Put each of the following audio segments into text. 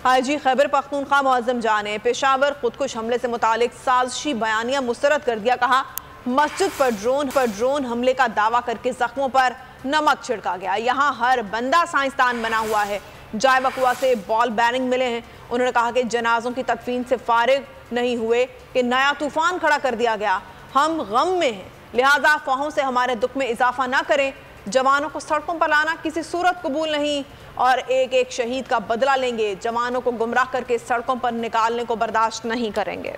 IG Khyber Pakhtunkhwa Muazzam जान ने पेशावर खुदकुश हमले से मुतालिक साजिशी बयानिया मुस्तरद कर दिया। कहा मस्जिद पर ड्रोन हमले का दावा करके जख्मों पर नमक छिड़का गया। यहाँ हर बंदा साइंसदान बना हुआ है। जाय वकुआ से बॉल बैरिंग मिले हैं। उन्होंने कहा कि जनाजों की तदफीन से फारिग नहीं हुए कि नया तूफान खड़ा कर दिया गया। हम गम में हैं, लिहाजा अफवाहों से हमारे दुख में इजाफा ना करें। जवानों को सड़कों पर लाना किसी सूरत कबूल नहीं और एक एक शहीद का बदला लेंगे। जवानों को गुमराह करके सड़कों पर निकालने को बर्दाश्त नहीं करेंगे।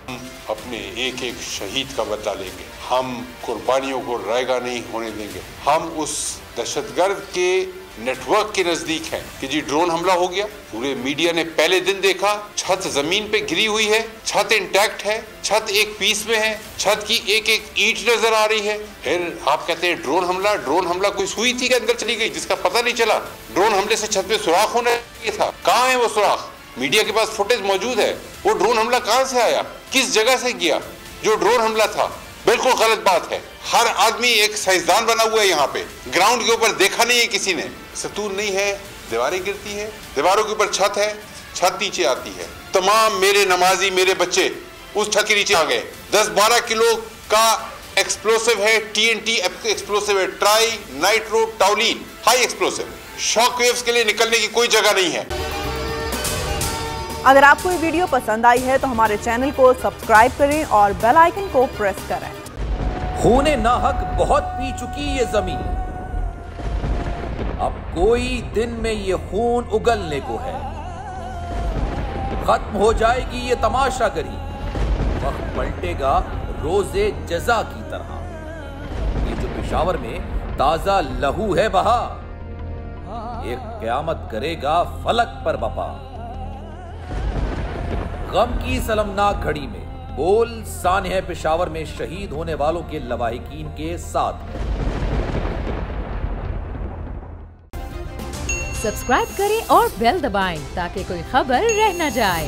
हम अपने एक एक शहीद का बदला लेंगे। हम कुर्बानियों को रायगा नहीं होने देंगे। हम उस दहशतगर्द के नेटवर्क के नजदीक हैं कि जी ड्रोन हमला हो गया। पूरे मीडिया ने पहले दिन देखा छत जमीन पे गिरी हुई है, छत इंटैक्ट है, छत एक पीस में है, छत की एक एक ईंट नजर आ रही है। फिर आप कहते हैं ड्रोन हमला कोई सुई थी के अंदर चली गई जिसका पता नहीं चला। ड्रोन हमले से छत पे सुराख होना चाहिए था। कहाँ है वो सुराख? मीडिया के पास फुटेज मौजूद है। वो ड्रोन हमला कहाँ से आया, किस जगह से किया? जो ड्रोन हमला था बिल्कुल गलत बात है। हर आदमी एक साइंसदान बना हुआ है। यहाँ पे ग्राउंड के ऊपर देखा नहीं है किसी ने। सतून नहीं है, दीवारें गिरती है, दीवारों के ऊपर छत है, छत नीचे आती है। तमाम मेरे नमाजी मेरे बच्चे उस छत के नीचे आ गए। 10-12 किलो का एक्सप्लोसिव है, TNT एक्सप्लोसिव है, tri nitro टाउलिन high explosive. Shock waves के लिए निकलने की कोई जगह नहीं है। अगर आपको ये वीडियो पसंद आई है तो हमारे चैनल को सब्सक्राइब करें और बेल आइकन को प्रेस करें। खूने नाहक बहुत पी चुकी ये जमीन, अब कोई दिन में ये खून उगलने को है। खत्म हो जाएगी ये तमाशागरी, वक्त पलटेगा रोजे जजा की तरह। ये जो पेशावर में ताजा लहू है बहा, एक क़यामत करेगा फलक पर बपा। गम की सलमनाक घड़ी में बोल सानह पेशावर में शहीद होने वालों के लवाहिकीन के साथ। सब्सक्राइब करें और बेल दबाएं ताकि कोई खबर रह न जाए।